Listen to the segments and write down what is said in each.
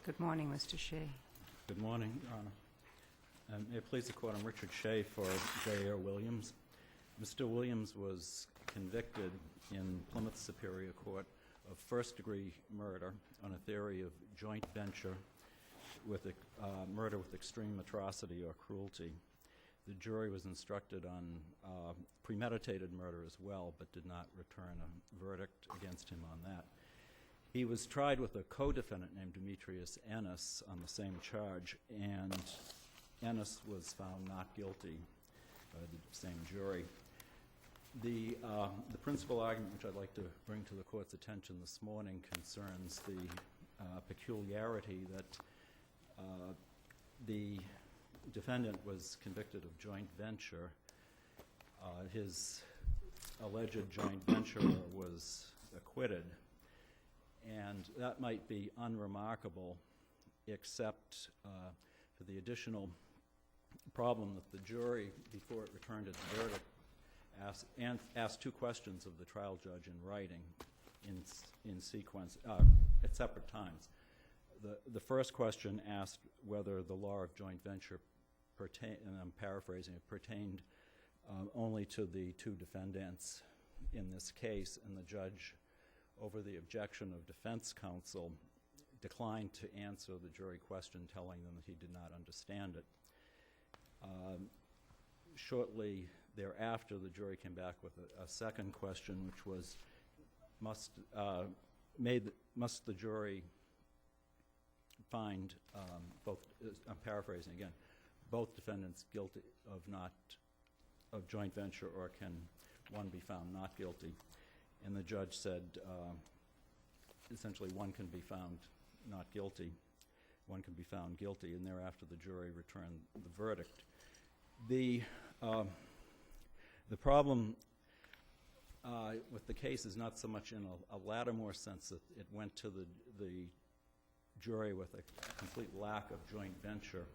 Good morning, Mr. Shea. Good morning, Your Honor. May it please the Court, I'm Richard Shea for J.R. Williams. Mr. Williams was convicted in Plymouth Superior Court of first-degree murder on a theory of joint venture with murder with extreme atrocity or cruelty. The jury was instructed on premeditated murder as well, but did not return a verdict against him on that. He was tried with a co-defendant named Demetrius Ennis on the same charge, and Ennis was found not guilty by the same jury. The principal argument which I'd like to bring to the Court's attention this morning concerns the peculiarity that the defendant was convicted of joint venture. His alleged joint venture was acquitted, and that might be unremarkable except for the additional problem that the jury, before it returned its verdict, asked two questions of the trial judge in writing in sequence at separate times. The first question asked whether the law of joint venture and I'm paraphrasing, it pertained only to the two defendants in this case, and the judge, over the objection of defense counsel, declined to answer the jury question, telling them that he did not understand it. Shortly thereafter, the jury came back with a second question, which was, must the jury find both, I'm paraphrasing again, both defendants guilty of joint venture, or can one be found not guilty? And the judge said, essentially, one can be found not guilty, one can be found guilty, and thereafter the jury returned the verdict. The problem with the case is not so much in a Lattimore sense that it went to the jury with a complete lack of joint venture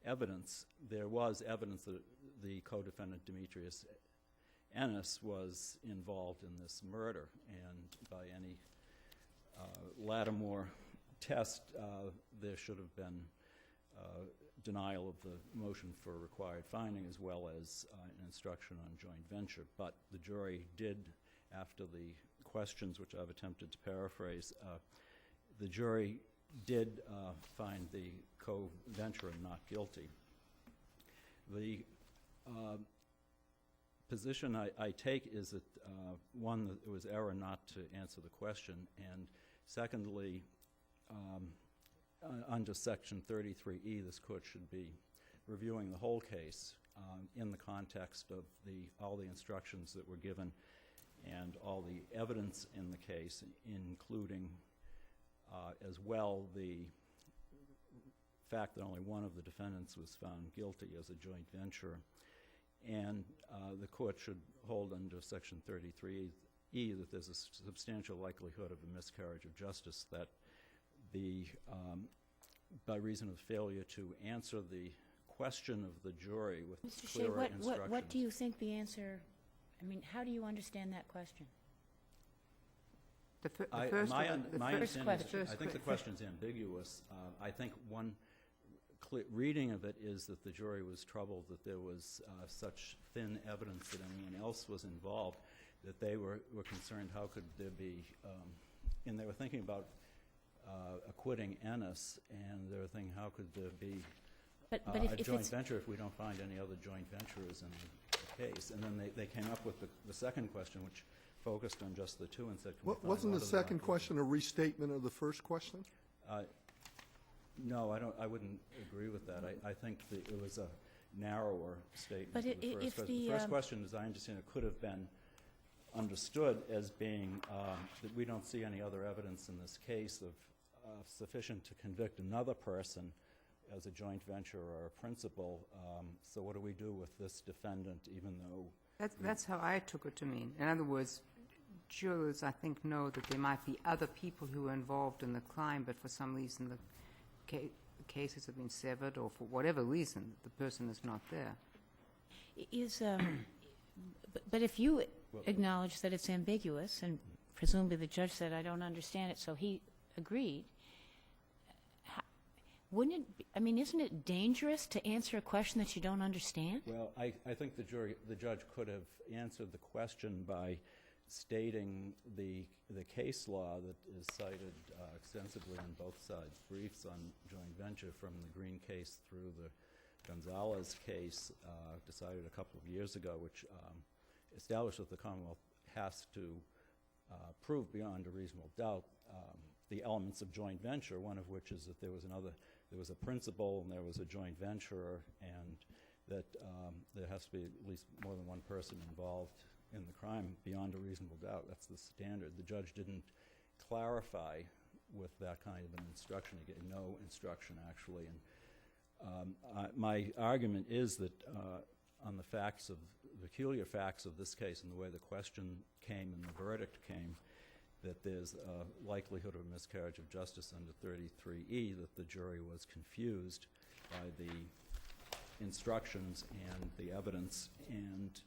evidence. There was evidence that the co-defendant Demetrius Ennis was involved in this murder, and by any Lattimore test, there should have been denial of the motion for required finding, as well as an instruction on joint venture. But the jury did, after the questions which I've attempted to paraphrase, the jury did find the co-venturer not guilty. The position I take is that, one, that it was error not to answer the question, and secondly, under Section 33E, this Court should be reviewing the whole case in the context of all the instructions that were given and all the evidence in the case, including as well the fact that only one of the defendants was found guilty as a joint venture. And the Court should hold under Section 33E that there's a substantial likelihood of a miscarriage of justice, that by reason of failure to answer the question of the jury with clearer instructions. What do you think the answer, I mean, how do you understand that question? My understanding is, I think the question's ambiguous. I think one reading of it is that the jury was troubled that there was such thin evidence that anyone else was involved, that they were concerned how could there be, and they were thinking about acquitting Ennis, and they were thinking how could there be a joint venture if we don't find any other joint venturers in the case. And then they came up with the second question, which focused on just the two and said, wasn't the second question a restatement of the first question? No, I wouldn't agree with that. I think that it was a narrower statement. But the first question, as I understand it, could have been understood as being that we don't see any other evidence in this case of sufficient to convict another person as a joint venture or a principal. So what do we do with this defendant, even though... That's how I took it to mean. In other words, jurors, I think, know that there might be other people who are involved in the crime, but for some reason the cases have been severed, or for whatever reason the person is not there. But if you acknowledge that it's ambiguous, and presumably the judge said, I don't understand it, so he agreed, Wouldn't it, I mean, isn't it dangerous to answer a question that you don't understand? Well, I think the judge could have answered the question by stating the case law that is cited extensively on both sides' briefs on joint venture, from the Green case through the Gonzalez case decided a couple of years ago, which established that the Commonwealth has to prove beyond a reasonable doubt the elements of joint venture, one of which is that there was a principal and there was a joint venturer, and that there has to be at least more than one person involved in the crime beyond a reasonable doubt. That's the standard. The judge didn't clarify with that kind of an instruction. He gave no instruction, actually. And my argument is that on the peculiar facts of this case and the way the question came and the verdict came, that there's a likelihood of a miscarriage of justice under 33E, that the jury was confused by the instructions and the evidence, and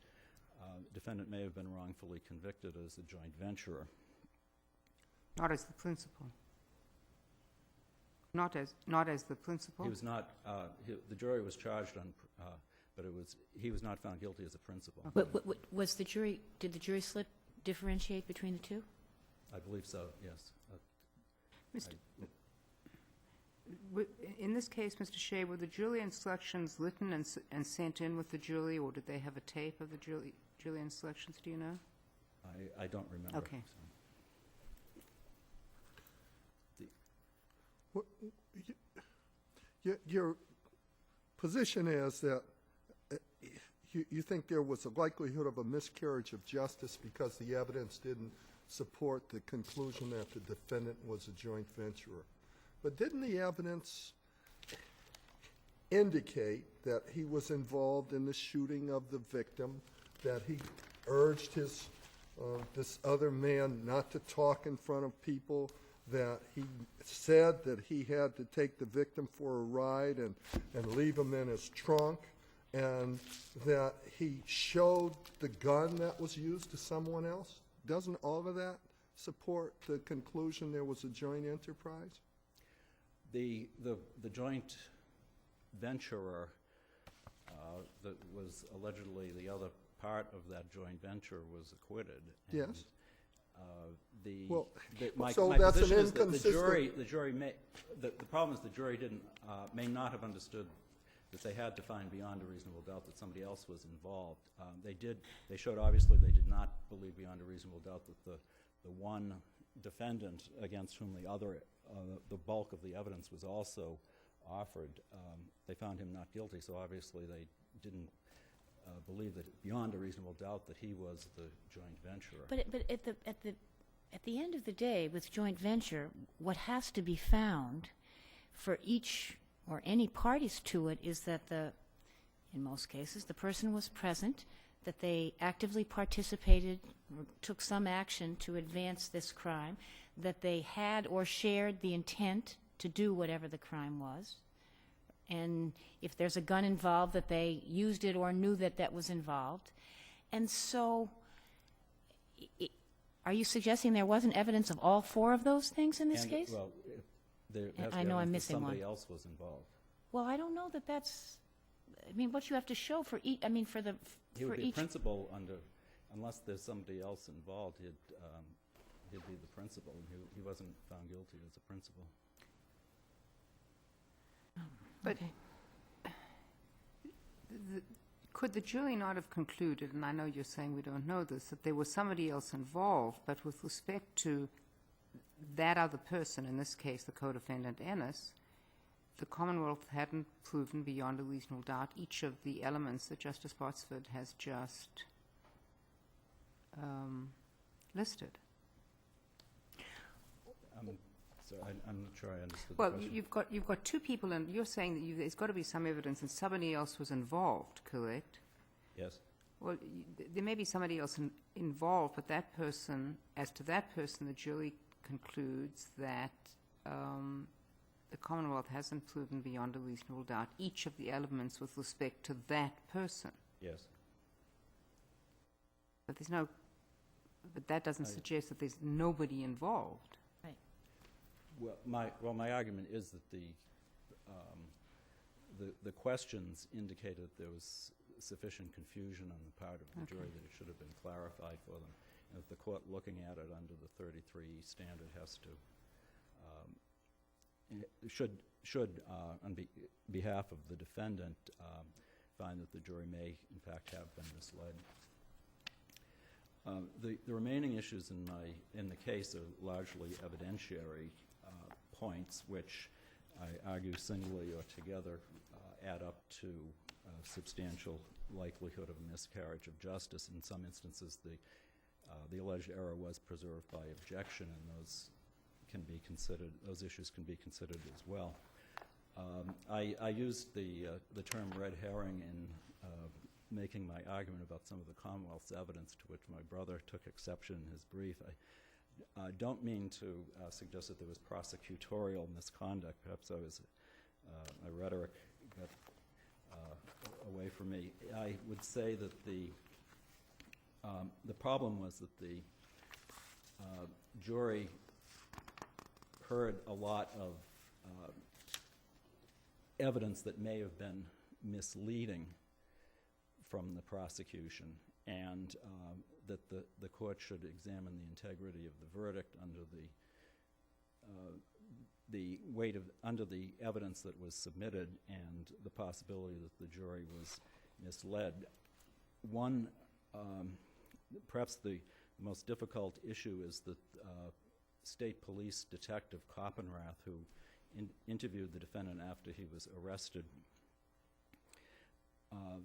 defendant may have been wrongfully convicted as a joint venturer. Not as the principal. Not as the principal? He was not, the jury was charged on, but he was not found guilty as a principal. But did the jury slip differentiate between the two? I believe so, yes. In this case, Mr. Shea, were the jury instructions written and sent in with the jury, or did they have a tape of the jury instructions? Do you know? I don't remember. Okay. Your position is that you think there was a likelihood of a miscarriage of justice because the evidence didn't support the conclusion that the defendant was a joint venturer. But didn't the evidence indicate that he was involved in the shooting of the victim, that he urged this other man not to talk in front of people, that he said that he had to take the victim for a ride and leave him in his trunk, and that he showed the gun that was used to someone else? Doesn't all of that support the conclusion there was a joint enterprise? The joint venturer that was allegedly the other part of that joint venture was acquitted. And, Yes. My so that's position an is that inconsistent. the problem is the jury may not have understood that they had to find beyond a reasonable doubt that somebody else was involved. They showed obviously they did not believe beyond a reasonable doubt that the one defendant against whom the bulk of the evidence was also offered, they found him not guilty, so obviously they didn't believe that beyond a reasonable doubt that he was the joint venturer. But at the end of the day, with joint venture, what has to be found for each or any parties to it is that in most cases, the person was present, that they actively participated or took some action to advance this crime, that they had or shared the intent to do whatever the crime was, and if there's a gun involved, that they used it or knew that that was involved. And so are you suggesting there wasn't evidence of all four of those things in this case? Well, there has to I be know I'm evidence that missing one. somebody else was involved. Well, I don't know that that's, I mean, what you have to show for each, I mean, for He would be a each. principal unless there's somebody else involved, he'd be the principal, and he wasn't found guilty as a principal. But Okay. could the jury not have concluded, and I know you're saying we don't know this, that there was somebody else involved, but with respect to that other person, in this case the co-defendant Ennis, the Commonwealth hadn't proven beyond a reasonable doubt each of the elements that Justice Botsford has just listed? So I'm not sure I understood Well, the question. you've got two people, and you're saying that there's got to be some evidence that somebody else was involved, correct? Yes. Well, there may be somebody else involved, but that person, as to that person, the jury concludes that the Commonwealth hasn't proven beyond a reasonable doubt each of the elements with respect to that person. Yes. But but that doesn't suggest that there's nobody involved. Well, my argument is that the questions indicated there was sufficient confusion on the part of the jury that it should have been clarified for them. And if the court looking at it under the 33 standard has to, should on behalf of the defendant, find that the jury may in fact have been misled. The remaining issues in the case are largely evidentiary points, which I argue singly or together add up to a substantial likelihood of a miscarriage of justice. In some instances, the alleged error was preserved by objection, and those issues can be considered as well. I used the term red herring in making my argument about some of the Commonwealth's evidence, to which my brother took exception in his brief. I don't mean to suggest that there was prosecutorial misconduct. Perhaps my rhetoric got away from me. I would say that the problem was that the jury heard a lot of evidence that may have been misleading from the prosecution, and that the court should examine the integrity of the verdict under under the evidence that was submitted and the possibility that the jury was misled. One, perhaps the most difficult issue is that State Police Detective Coppenrath, who interviewed the defendant after he was arrested,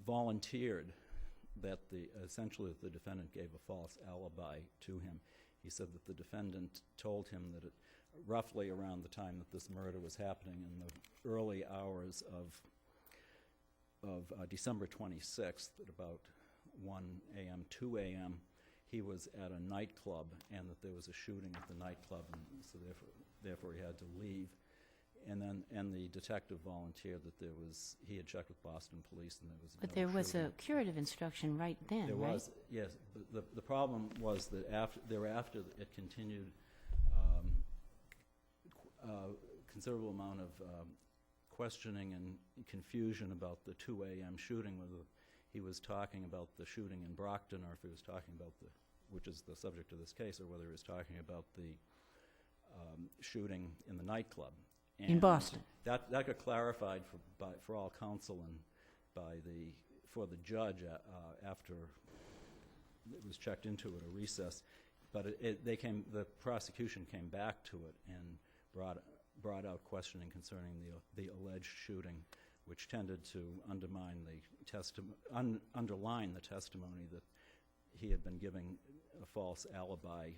volunteered that essentially the defendant gave a false alibi to him. He said that the defendant told him that roughly around the time that this murder was happening, in the early hours of December 26th, at about 1 a.m., 2 a.m., he was at a nightclub, and that there was a shooting at the nightclub, and so therefore he had to leave. And the detective volunteered that he had checked with Boston police, and there was But no there was shooting. a curative instruction right then, There right? was, yes. The problem was that thereafter it continued considerable amount of questioning and confusion about the 2 a.m. shooting, whether he was talking about the shooting in Brockton or if he was talking about which is the subject of this case, or whether he was talking about the shooting in the nightclub. In And Boston. That got clarified for all counsel and for the judge after it was checked into at a recess. But the prosecution came back to it and brought out questioning concerning the alleged shooting, which tended to underline the testimony that he had been giving a false alibi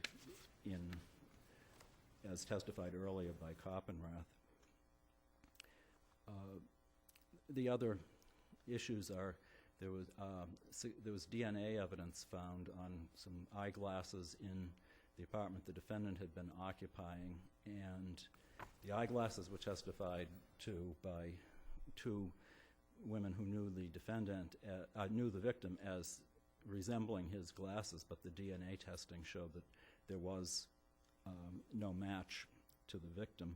as testified earlier by Coppenrath. The other issues are there was DNA evidence found on some eyeglasses in the apartment the defendant had been occupying, and the eyeglasses were testified to by two women who knew the victim as resembling his glasses, but the DNA testing showed that there was no match to the victim.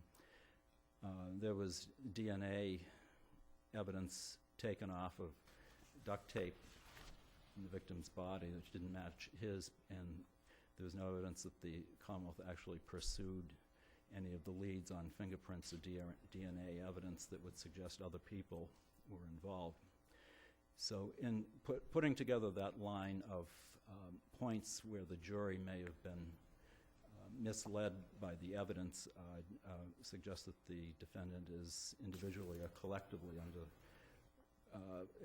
There was DNA evidence taken off of duct tape in the victim's body which didn't match his, and there was no evidence that the Commonwealth actually pursued any of the leads on fingerprints or DNA evidence that would suggest other people were involved. So in putting together that line of points where the jury may have been misled by the evidence, suggests that the defendant is individually or collectively under,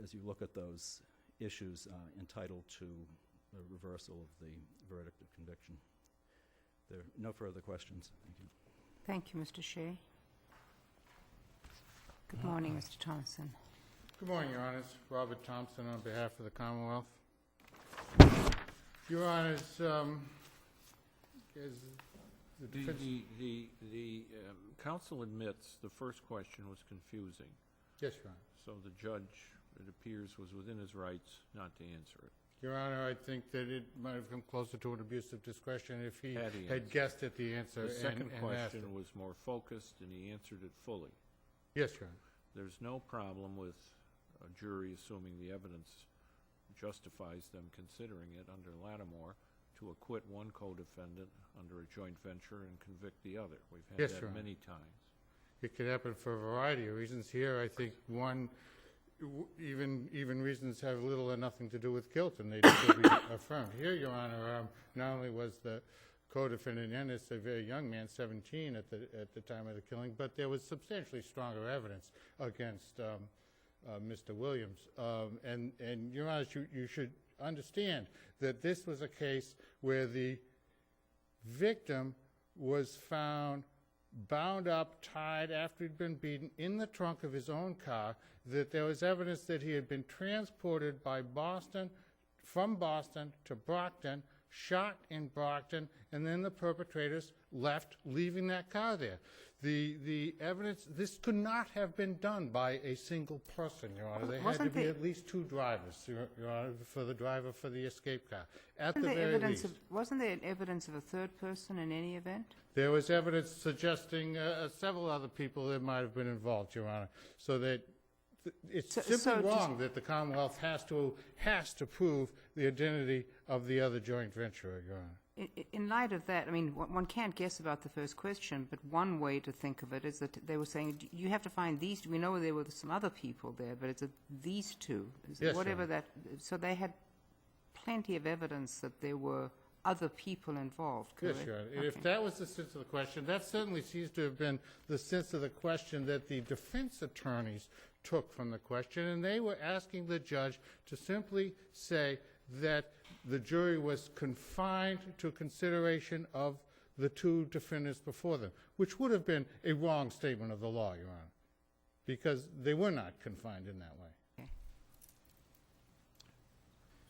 as you look at those issues, entitled to a reversal of the verdict of conviction. There are no further questions. Thank you. Thank you, Mr. Shea. Good morning, Mr. Thompson. Good morning, Your Honors. Robert Thompson on behalf of the Commonwealth. Your Honors, as the defense... The counsel admits the first question was confusing. Yes, Your Honor. So the judge, it appears, was within his rights not to answer it. Your Honor, I think that it might have come closer to an abuse of discretion if he Had he had guessed at the answer The second and asked question it. was more focused, and he answered it fully. Yes, Your Honor. there's no problem with a jury assuming the evidence justifies them considering it under Lattimore to acquit one co-defendant under a joint venture and convict the other. We've had Yes, that Your Honor. many times. It could happen for a variety of reasons. Here, I think one, even reasons have little or nothing to do with guilt, and they'd still be affirmed. Here, Your Honor, not only was the co-defendant Ennis a very young man, 17 at the time of the killing, but there was substantially stronger evidence against Mr. Williams. And Your Honor, you should understand that this was a case where the victim was found bound up, tied after he'd been beaten in the trunk of his own car, that there was evidence that he had been transported from Boston to Brockton, shot in Brockton, and then the perpetrators left, leaving that car there. The evidence, this could not have been done by a single person, Your Honor. There had to be at least two drivers, Your Honor, for the driver for the escape car, at the very least. Wasn't there evidence of a third person in any event? There was evidence suggesting several other people that might have been involved, Your Honor. So that it's simply wrong that the Commonwealth has to prove the identity of the other joint venturer, Your Honor. In light of that, I mean, one can't guess about the first question, but one way to think of it is that they were saying, you have to find these. We know there were some other people there, but it's these two. Yes, whatever Your Honor. that. So they had plenty of evidence that there were other people involved, correct? Yes, Your Honor. Okay. If that was the sense of the question, that certainly seems to have been the sense of the question that the defense attorneys took from the question, and they were asking the judge to simply say that the jury was confined to consideration of the two defendants before them, which would have been a wrong statement of the law, Your Honor, because they were not confined in that way. Okay.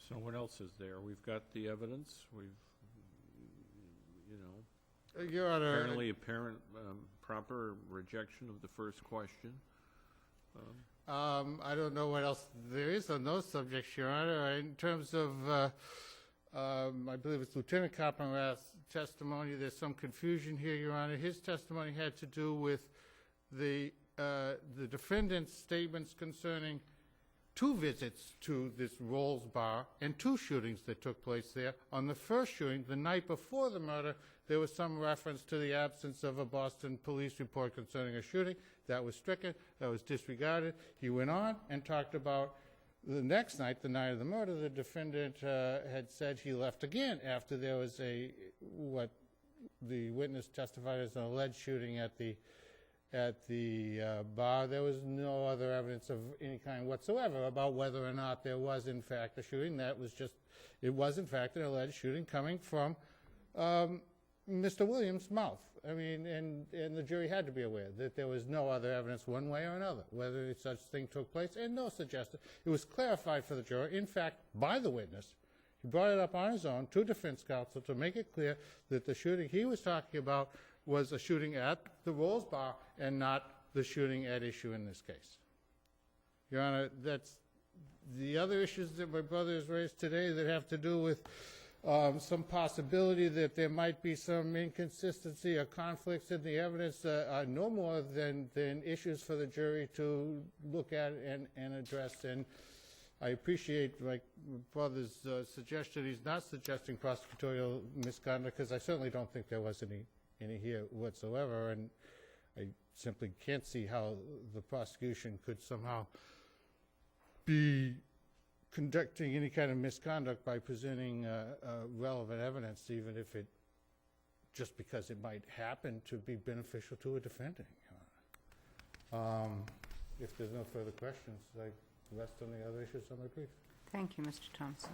So what else is there? We've got the evidence. We've, Your Honor, apparent proper rejection of the first question. I don't know what else there is on those subjects, Your Honor. In terms of, I believe it's Lieutenant Coppenrath's testimony, there's some confusion here, Your Honor. His testimony had to do with the defendant's statements concerning 2 visits to this Rolls bar and 2 shootings that took place there. On the first shooting, the night before the murder, there was some reference to the absence of a Boston police report concerning a shooting. That was stricken. That was disregarded. He went on and talked about the next night, the night of the murder, the defendant had said he left again after there was what the witness testified as an alleged shooting at the bar. There was no other evidence of any kind whatsoever about whether or not there was in fact a shooting. It was in fact an alleged shooting coming from Mr. Williams' mouth. I mean, and the jury had to be aware that there was no other evidence one way or another, whether such thing took place, and no suggestion. It was clarified for the jury, in fact, by the witness. He brought it up on his own to defense counsel to make it clear that the shooting he was talking about was a shooting at the Rolls bar and not the shooting at issue in this case. Your Honor, that's the other issues that my brother has raised today that have to do with some possibility that there might be some inconsistency or conflicts in the evidence are no more than issues for the jury to look at and address. And I appreciate my brother's suggestion. He's not suggesting prosecutorial misconduct, because I certainly don't think there was any here whatsoever, and I simply can't see how the prosecution could somehow be conducting any kind of misconduct by presenting relevant evidence, even if it, just because it might happen to be beneficial to a defendant. If there's no further questions, I rest on the other issues on my brief. Thank you, Mr. Thompson.